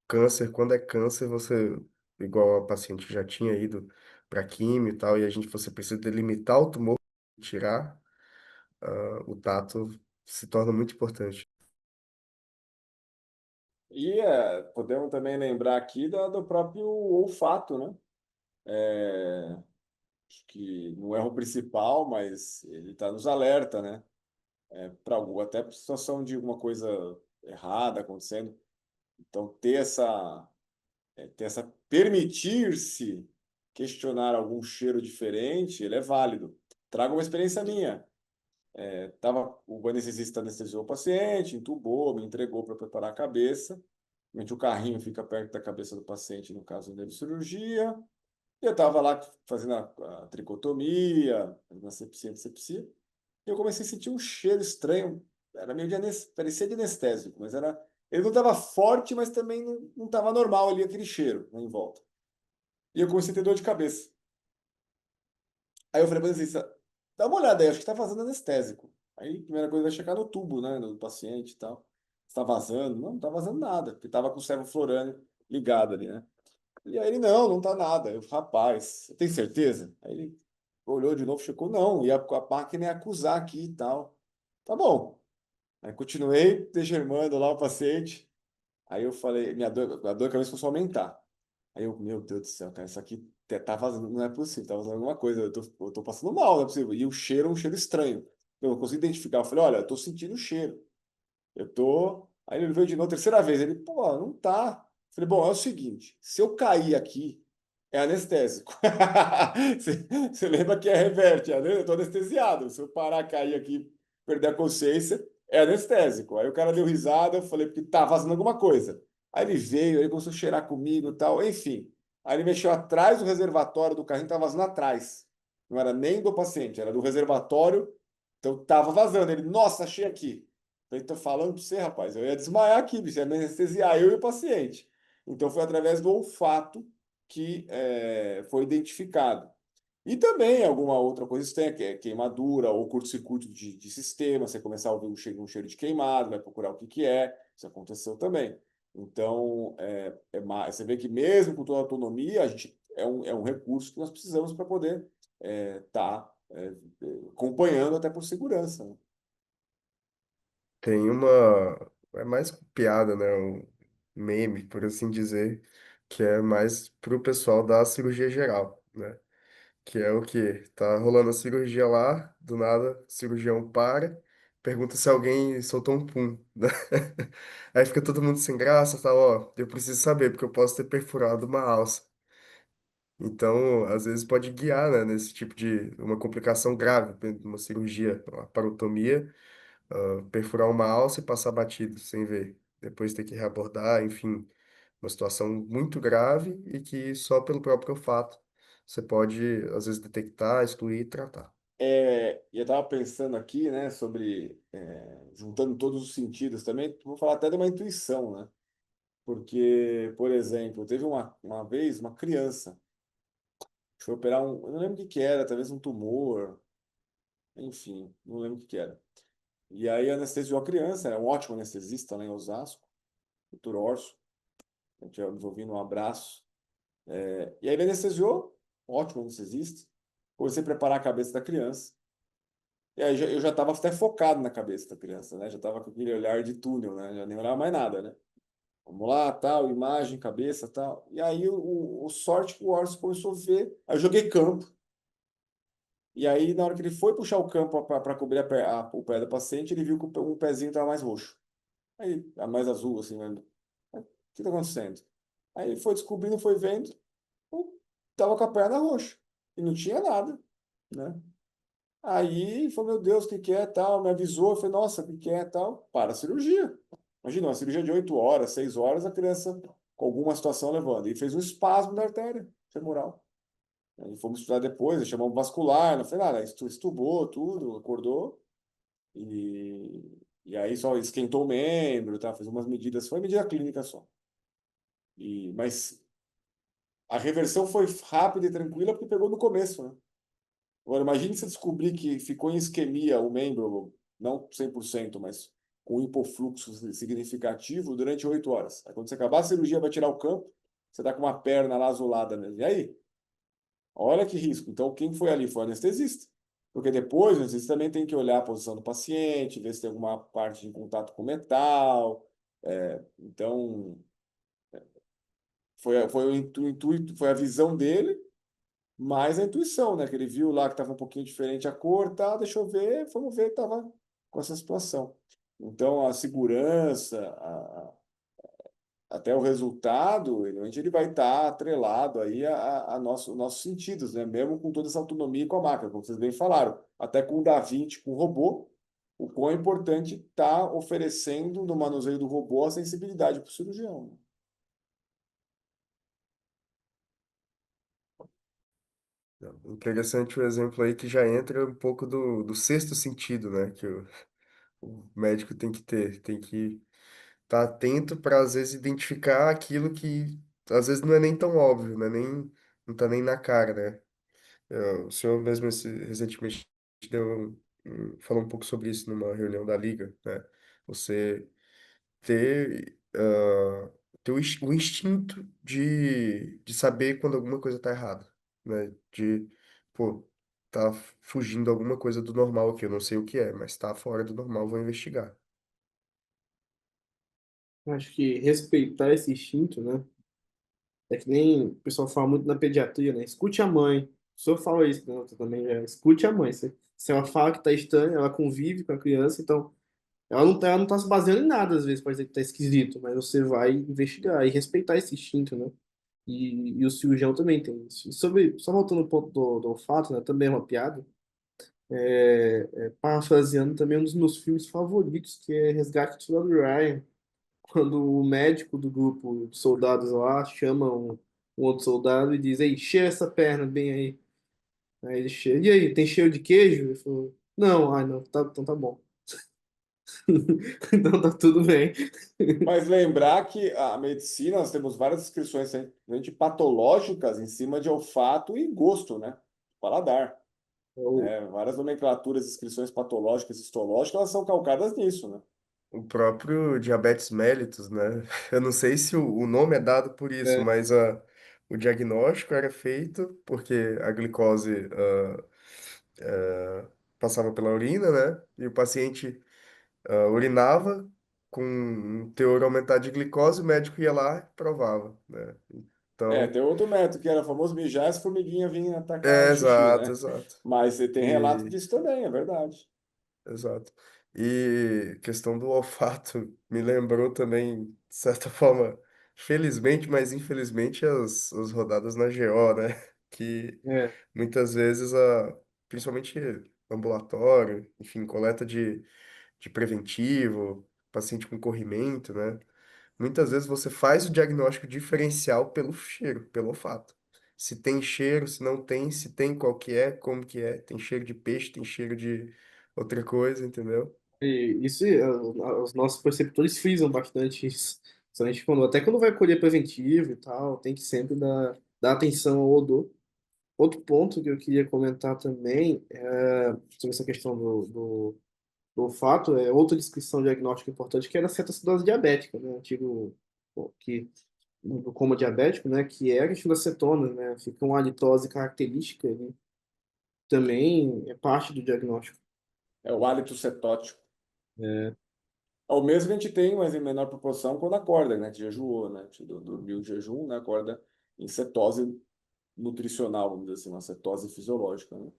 Câncer, quando é câncer, você, igual a paciente já tinha ido para quimio e tal, e você precisa delimitar o tumor, tirar, o tato se torna muito importante. E podemos também lembrar aqui do próprio olfato, né? Acho que não é o principal, mas ele está nos alerta, né? Para até pra situação de alguma coisa errada acontecendo. Então, permitir-se questionar algum cheiro diferente, ele é válido. Trago uma experiência minha. O anestesista anestesiou o paciente, entubou, me entregou para preparar a cabeça. Realmente o carrinho fica perto da cabeça do paciente, no caso da cirurgia. E eu estava lá fazendo a tricotomia, fazendo asepsia. E eu comecei a sentir um cheiro estranho. Era meio parecia de anestésico, mas ele não estava forte, mas também não estava normal ali aquele cheiro, né, em volta. E eu comecei a ter dor de cabeça. Aí eu falei para ele, dá uma olhada aí, acho que está fazendo anestésico. Aí a primeira coisa é checar no tubo, né, do paciente e tal. Está vazando? Não está vazando nada, porque estava com o servoflorane ligado ali, né? E aí ele, não tá nada. Eu, rapaz, você tem certeza? Aí ele olhou de novo, checou, não, e a máquina ia acusar aqui e tal. Tá bom. Aí continuei degermando lá o paciente. Aí eu falei, a dor de cabeça começou a aumentar. Aí eu, meu Deus do céu, cara, isso aqui tá vazando, não é possível, tá vazando alguma coisa, eu tô passando mal, não é possível. E o cheiro é um cheiro estranho. Eu não consigo identificar. Eu falei, olha, eu tô sentindo o cheiro. Eu tô. Aí ele veio de novo, terceira vez. Ele, pô, não tá. Falei, bom, é o seguinte: se eu cair aqui, é anestésico. Você lembra que é reverte, né? Eu tô anestesiado. Se eu parar, cair aqui, perder a consciência, é anestésico. Aí o cara deu risada, eu falei, porque tá fazendo alguma coisa. Aí ele veio, ele começou a cheirar comigo e tal, enfim. Aí ele mexeu atrás do reservatório do carrinho, tava vazando atrás. Não era nem do paciente, era do reservatório. Então tava vazando. Ele, nossa, achei aqui. Eu tô falando para você, rapaz, eu ia desmaiar aqui, bicho, ia me anestesiar, eu e o paciente. Então foi através do olfato que foi identificado. E também alguma outra coisa estranha, que é queimadura ou curto-circuito de sistema, você começar a ouvir um cheiro de queimado, vai procurar o que que é, isso aconteceu também. Então, você vê que mesmo com toda a autonomia, a gente é um recurso que nós precisamos para poder estar acompanhando até por segurança, né? Tem uma. É mais piada, né? Um meme, por assim dizer, que é mais pro pessoal da cirurgia geral, né? Que é o quê? Tá rolando a cirurgia lá, do nada, o cirurgião para, pergunta se alguém soltou um pum, né? Aí fica todo mundo sem graça, tá? Ó, eu preciso saber, porque eu posso ter perfurado uma alça. Então, às vezes pode guiar, né, nesse tipo de uma complicação grave, por exemplo, uma cirurgia, uma parotomia, perfurar uma alça e passar batido sem ver. Depois ter que reabordar, enfim, uma situação muito grave e que só pelo próprio olfato você pode, às vezes, detectar, excluir e tratar. E eu estava pensando aqui, né, sobre, juntando todos os sentidos também, vou falar até de uma intuição, né? Porque, por exemplo, teve uma vez uma criança que foi operar eu não lembro o que que era, talvez um tumor, enfim, não lembro o que que era. E aí anestesiou a criança, era um ótimo anestesista lá em Osasco, Dr. Orso, a gente nos ouvindo um abraço. E aí ele anestesiou, ótimo anestesista, comecei a preparar a cabeça da criança. E aí eu já estava até focado na cabeça da criança, né? Já estava com aquele olhar de túnel, né? Já nem olhava mais nada, né? Vamos lá, tal, imagem, cabeça, tal. E aí o sorte que o Orson começou a ver. Aí eu joguei campo. E aí, na hora que ele foi puxar o campo para cobrir o pé do paciente, ele viu que um pezinho estava mais roxo. Aí, mais azul, assim, né? O que está acontecendo? Aí ele foi descobrindo, foi vendo, tava com a perna roxa. E não tinha nada, né? Aí falou, meu Deus, o que que é, tal, me avisou, eu falei, nossa, o que que é, tal, para a cirurgia. Imagina, uma cirurgia de 8 horas, 6 horas, a criança com alguma situação levando. E fez um espasmo da artéria femoral. Aí fomos estudar depois, chamamos vascular, não foi nada, estubou tudo, acordou, e aí só esquentou o membro, tá, fez umas medidas, foi medida clínica só. Mas a reversão foi rápida e tranquila porque pegou no começo, né? Agora, imagine você descobrir que ficou em isquemia o membro, não 100%, mas com hipofluxo significativo durante 8 horas. Aí, quando você acabar a cirurgia, vai tirar o campo, você está com uma perna lá azulada mesmo. E aí? Olha que risco. Então, quem foi ali foi o anestesista. Porque depois, o anestesista também tem que olhar a posição do paciente, ver se tem alguma parte em contato com metal. Então, foi o intuito, foi a visão dele, mais a intuição, né? Que ele viu lá que estava um pouquinho diferente a cor, tá? Deixa eu ver, vamos ver, estava com essa situação. Então, a segurança, até o resultado, realmente ele vai estar atrelado aí a nossos sentidos, né? Mesmo com toda essa autonomia com a máquina, como vocês bem falaram, até com o Da Vinci, com o robô, o quão é importante estar oferecendo no manuseio do robô a sensibilidade para o cirurgião, né? Interessante o exemplo aí que já entra um pouco do sexto sentido, né? Que o médico tem que estar atento para às vezes identificar aquilo que às vezes não é nem tão óbvio, né? Não tá nem na cara, né? O senhor mesmo recentemente falou um pouco sobre isso numa reunião da Liga, né? Você ter, ter o instinto de saber quando alguma coisa tá errada, né? Pô, tá fugindo alguma coisa do normal aqui, eu não sei o que é, mas tá fora do normal, vou investigar. Acho que respeitar esse instinto, né? É que nem o pessoal fala muito na pediatria, né? Escute a mãe. O senhor fala isso, né? Eu também já. Escute a mãe. Se ela fala que tá estranho, ela convive com a criança, então ela não tá se baseando em nada, às vezes, pode dizer que tá esquisito, mas você vai investigar e respeitar esse instinto, né? E o cirurgião também tem isso. E sobre, só voltando ao ponto do olfato, né? Também é uma piada. Parafraseando também um dos meus filmes favoritos, que é Resgate do Soldado Ryan, quando o médico do grupo de soldados lá chama um outro soldado e diz: Ei, cheira essa perna bem aí. Aí ele cheira: E aí, tem cheiro de queijo? Ele falou: Não, ai não, tá, então tá bom. Então tá tudo bem. Mas lembrar que a medicina, nós temos várias descrições gente, patológicas em cima de olfato e gosto, né? Paladar. Eu- Né? Várias nomenclaturas, descrições patológicas, histológicas, elas são calcadas nisso, né? O próprio diabetes mellitus, né? Eu não sei se o nome é dado por isso, é, mas o diagnóstico era feito porque a glicose passava pela urina, né? E o paciente urinava com um teor aumentado de glicose, o médico ia lá e provava, né? Então, Tem outro método, que era o famoso mijar, as formiguinhas vinham atacar o xixi, exato, né? exato. Mas você tem relato E disso também, é verdade. exato. E questão do olfato me lembrou também, de certa forma, felizmente, mas infelizmente, as rodadas na GO, né? Que é, muitas vezes, principalmente ambulatório, enfim, coleta de preventivo, paciente com corrimento, né? Muitas vezes você faz o diagnóstico diferencial pelo cheiro, pelo olfato. Se tem cheiro, se não tem, se tem, qual que é, como que é. Tem cheiro de peixe, tem cheiro de outra coisa, entendeu? e isso, os nossos preceptores frisam bastante isso. Principalmente até quando vai colher preventivo e tal, tem que sempre dar atenção ao odor. Outro ponto que eu queria comentar também sobre essa questão do olfato é outra descrição diagnóstica importante, que era a cetoacidose diabética, né? Antigo, que, do coma diabético, né? Que é a questão da cetona, né? Fica uma halitose característica, né? Também é parte do diagnóstico. É o hálito cetótico. É, É o mesmo que a gente tem, mas em menor proporção quando acorda, né? Que jejuou, né? Que dormiu de jejum, né? Acorda em cetose nutricional, vamos dizer assim, uma cetose fisiológica, né?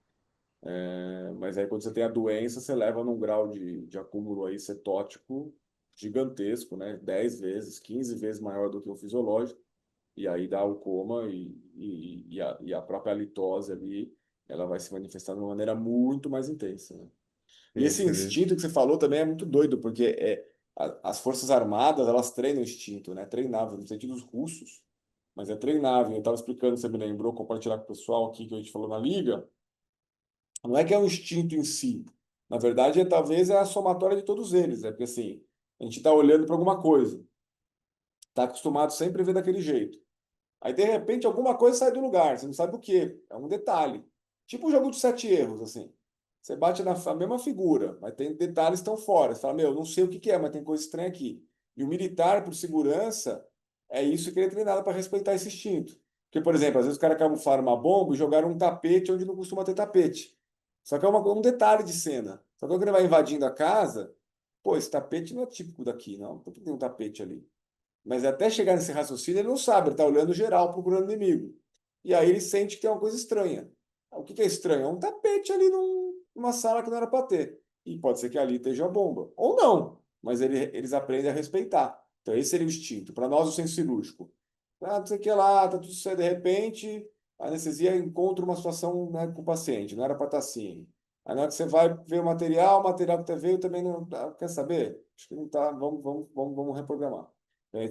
Mas aí quando você tem a doença, você leva num grau de acúmulo aí cetótico gigantesco, né? 10 vezes, 15 vezes maior do que o fisiológico. E aí dá o coma e a própria litose ali, ela vai se manifestar de uma maneira muito mais intensa, né? E É, esse instinto que você falou também é muito doido, porque as Forças Armadas, elas treinam instinto, né? Treinável, no sentido dos russos, mas é treinável. Eu estava explicando, você me lembrou, compartilhar com o pessoal aqui que a gente falou na Liga, não é que é um instinto em si. Na verdade, talvez é a somatória de todos eles, né? Porque assim, a gente está olhando para alguma coisa, está acostumado sempre a ver daquele jeito. Aí, de repente, alguma coisa sai do lugar, você não sabe o quê, é um detalhe. Tipo um jogo de 7 erros, assim. Você bate na mesma figura, mas tem detalhes que estão fora. Você fala, meu, não sei o que que é, mas tem coisa estranha aqui. E o militar, por segurança, é isso que ele é treinado para respeitar esse instinto. Porque, por exemplo, às vezes o cara camuflaram uma bomba e jogaram um tapete onde não costuma ter tapete. Só que é um detalhe de cena. Só que quando ele vai invadindo a casa, pô, esse tapete não é típico daqui, não. Por que tem um tapete ali? Mas até chegar nesse raciocínio, ele não sabe, ele está olhando geral, procurando inimigo. E aí ele sente que tem uma coisa estranha. O que que é estranho? É um tapete ali numa sala que não era para ter. E pode ser que ali esteja a bomba. Ou não, mas eles aprendem a respeitar. Então esse seria o instinto. Para nós, o senso cirúrgico. Ah, não sei o que lá, tá tudo certo. De repente, a anestesia encontra uma situação, né, com o paciente, não era para estar assim. Aí na hora que você vai ver o material que veio também não. Quer saber? Acho que não tá. Vamos reprogramar.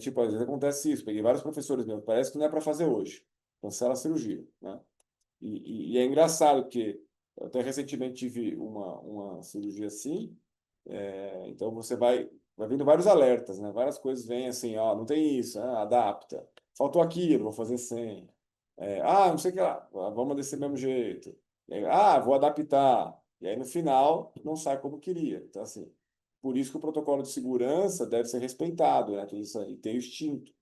Tipo, às vezes acontece isso. Peguei vários professores mesmo. Parece que não é para fazer hoje. Cancela a cirurgia, né? E é engraçado porque eu até recentemente tive uma cirurgia assim. Então você vai vendo vários alertas, né? Várias coisas vêm assim, ó, não tem isso, adapta. Faltou aquilo, vou fazer sem. Não sei o que lá, vamos desse mesmo jeito. E aí, vou adaptar. E aí no final não sai como queria. Então assim, por isso que o protocolo de segurança deve ser respeitado, né? Tudo isso aí tem o instinto.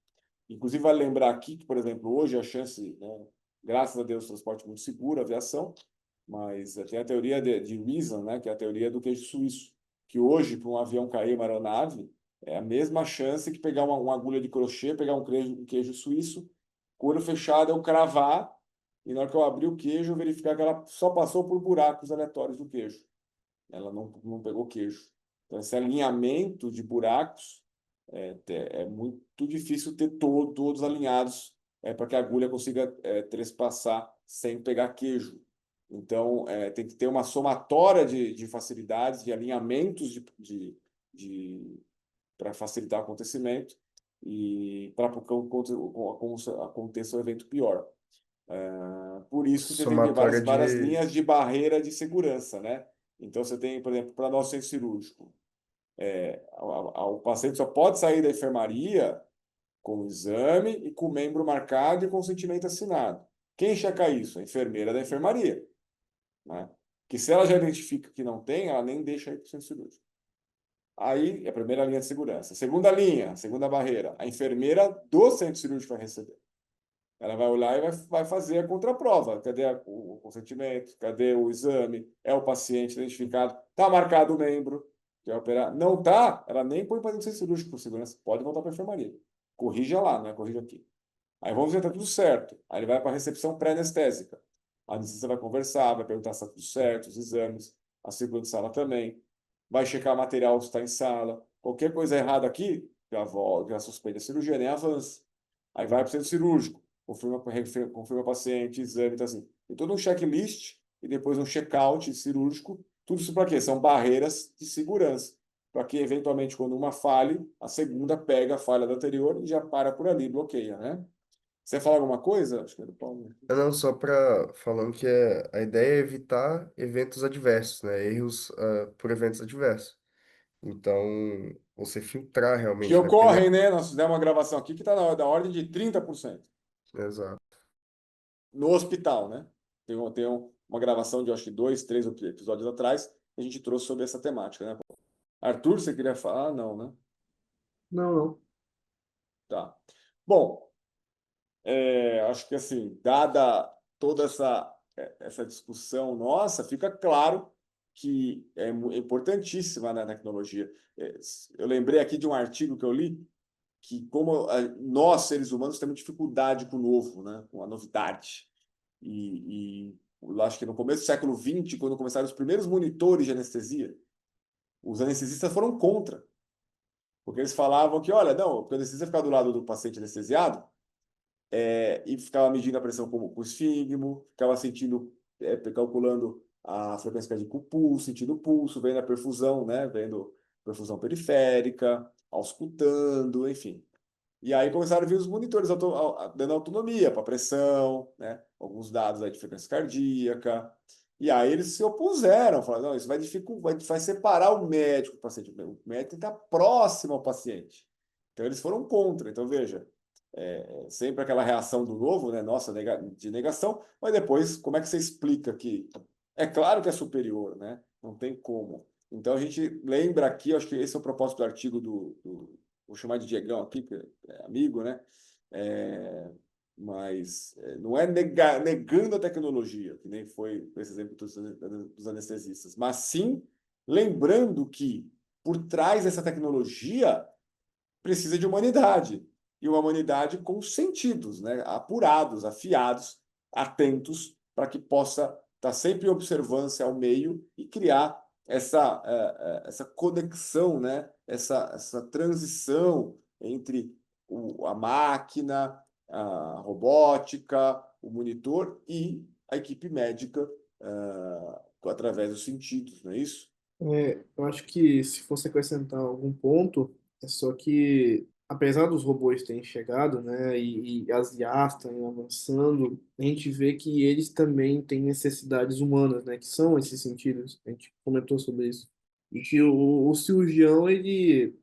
Inclusive, vale lembrar aqui que, por exemplo, hoje a chance, né, graças a Deus, o transporte é muito seguro, a aviação, mas tem a teoria de Reason, né, que é a teoria do queijo suíço, que hoje, para um avião cair, uma aeronave, é a mesma chance que pegar uma agulha de crochê, pegar um queijo suíço, com o olho fechado, eu cravar, e na hora que eu abrir o queijo, eu verificar que ela só passou por buracos aleatórios do queijo. Ela não pegou queijo. Então, esse alinhamento de buracos é muito difícil ter todos alinhados para que a agulha consiga trespassar sem pegar queijo. Então, tem que ter uma somatória de facilidades, de alinhamentos para facilitar o acontecimento e para que aconteça o evento pior. Por isso que você tem Somatória várias de. linhas de barreira de segurança, né? Então, você tem, por exemplo, para nós centro cirúrgico, o paciente só pode sair da enfermaria com o exame e com o membro marcado e consentimento assinado. Quem checa isso? A enfermeira da enfermaria, né? Que se ela já identifica que não tem, ela nem deixa ir para o centro cirúrgico. Aí é a primeira linha de segurança. Segunda linha, segunda barreira, a enfermeira do centro cirúrgico vai receber. Ela vai olhar e vai fazer a contraprova. Cadê o consentimento? Cadê o exame? É o paciente identificado? Está marcado o membro que vai operar? Não está? Ela nem põe para dentro do centro cirúrgico por segurança. Pode voltar para a enfermaria. Corrija lá, não é? Corrija aqui. Aí vamos ver se está tudo certo. Aí ele vai para a recepção pré-anestésica. A anestesista vai conversar, vai perguntar se está tudo certo, os exames, a segunda de sala também. Vai checar material se está em sala. Qualquer coisa errada aqui, já volta, já suspende a cirurgia, nem avança. Aí vai para o centro cirúrgico, confirma o paciente, exame, então assim. Tem todo um checklist e depois um check-out cirúrgico. Tudo isso para quê? São barreiras de segurança. Para que, eventualmente, quando uma falhe, a segunda pega a falha da anterior e já para por ali, bloqueia, né? Você fala alguma coisa? Acho que é do Paulo. Não, só para falando que a ideia é evitar eventos adversos, né? Erros por eventos adversos. Então, você filtrar Que realmente, né? ocorrem, né? Nós fizemos uma gravação aqui que está da ordem de 30% Exato. no hospital, né? Uma gravação de, acho que 2, 3 episódios atrás, que a gente trouxe sobre essa temática, né? Arthur, você queria falar? Não, né? Não, não. Tá. Bom, acho que assim, dada toda essa discussão nossa, fica claro que é importantíssima, né, a tecnologia. Eu lembrei aqui de um artigo que eu li, que como nós, seres humanos, temos dificuldade com o novo, né, com a novidade. Eu acho que no começo do século XX, quando começaram os primeiros monitores de anestesia, os anestesistas foram contra, porque eles falavam que, olha, não, porque o anestesista ficava do lado do paciente anestesiado, e ficava medindo a pressão com o esfígmo, ficava calculando a frequência cardíaca com o pulso, sentindo o pulso, vendo a perfusão, né? Vendo perfusão periférica, auscultando, enfim. E aí começaram a vir os monitores dando autonomia para pressão, né? Alguns dados aí de frequência cardíaca. E aí eles se opuseram, falaram, não, isso vai dificultar, vai separar o médico do paciente. O médico está próximo ao paciente. Então eles foram contra. Então, veja, sempre aquela reação do novo, né? Nossa, de negação, mas depois, como é que você explica que é claro que é superior, né? Não tem como. Então a gente lembra aqui, acho que esse é o propósito do artigo vou chamar de Diegão aqui, que é amigo, né? É, mas não é negando a tecnologia, que nem foi esse exemplo dos anestesistas, mas sim lembrando que por trás dessa tecnologia precisa de humanidade. E uma humanidade com sentidos, né? Apurados, afiados, atentos, para que possa estar sempre em observância ao meio e criar essa conexão, né? Essa transição entre a máquina, a robótica, o monitor e a equipe médica através dos sentidos, não é isso? Eu acho que se fosse acrescentar algum ponto, é só que, apesar dos robôs terem chegado, né, e as IAs estarem avançando, a gente vê que eles também têm necessidades humanas, né, que são esses sentidos. A gente comentou sobre isso. E que o cirurgião, ele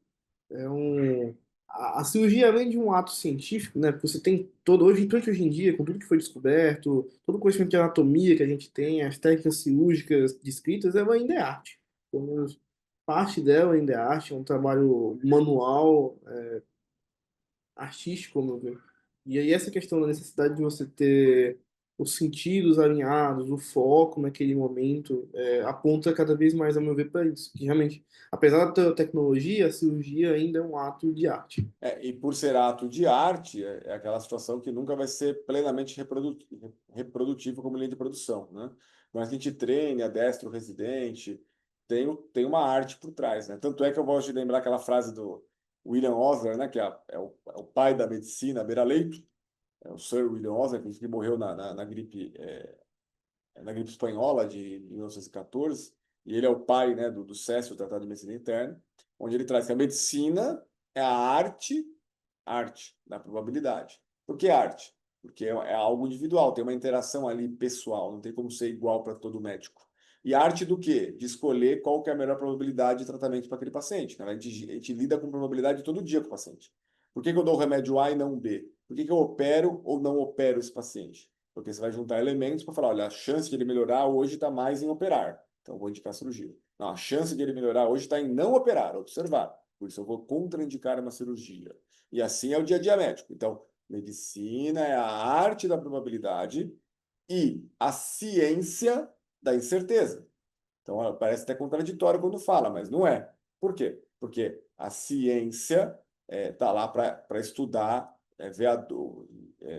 é um. A cirurgia, além de um ato científico, né? Porque você tem todo, hoje em dia, com tudo que foi descoberto, todo o conhecimento de anatomia que a gente tem, as técnicas cirúrgicas descritas, ela ainda é arte. Pelo menos parte dela ainda é arte, é um trabalho manual, artístico, ao meu ver. E aí essa questão da necessidade de você ter os sentidos alinhados, o foco naquele momento, aponta cada vez mais, ao meu ver, para isso. Que realmente, apesar da tecnologia, a cirurgia ainda é um ato de arte. E por ser ato de arte, é aquela situação que nunca vai ser plenamente reprodutível como linha de produção, né? Mas a gente treine, adestra o residente, tem uma arte por trás, né? Tanto é que eu gosto de lembrar aquela frase do William Osler, né? Que é o pai da medicina à beira-leito, é o Sir William Osler, que morreu na gripe espanhola de 1914, e ele é o pai, né, do CESP, o Tratado de Medicina Interna, onde ele traz que a medicina é a arte da probabilidade. Por que arte? Porque é algo individual, tem uma interação ali pessoal, não tem como ser igual para todo médico. E arte do quê? De escolher qual que é a melhor probabilidade de tratamento para aquele paciente. Né? A gente lida com probabilidade todo dia com o paciente. Por que eu dou o remédio A e não B? Por que eu opero ou não opero esse paciente? Porque você vai juntar elementos para falar, olha, a chance de ele melhorar hoje está mais em operar. Então, eu vou indicar cirurgia. Não, a chance de ele melhorar hoje está em não operar, observar. Por isso, eu vou contraindicar uma cirurgia. E assim é o dia a dia médico. Então, medicina é a arte da probabilidade e a ciência da incerteza. Então, parece até contraditório quando fala, mas não é. Por quê? Porque a ciência está lá para estudar,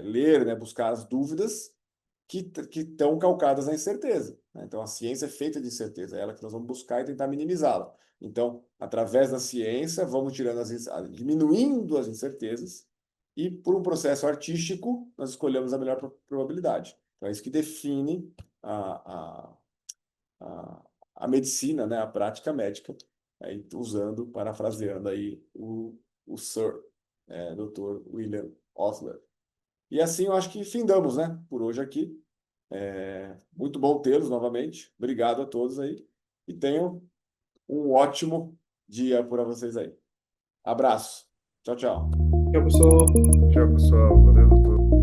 ler, né, buscar as dúvidas que estão calcadas na incerteza. Né? Então, a ciência é feita de incerteza, é ela que nós vamos buscar e tentar minimizá-la. Então, através da ciência, vamos diminuindo as incertezas e, por um processo artístico, nós escolhemos a melhor probabilidade. Então, é isso que define a, a medicina, né? A prática médica, aí, parafraseando aí o Sir, Dr. William Osler. E assim eu acho que findamos, né? Por hoje aqui. Muito bom tê-los novamente. Obrigado a todos aí. E tenham um ótimo dia para vocês aí. Abraço. Tchau, tchau. Tchau, pessoal. Tchau, pessoal. Valeu, doutor.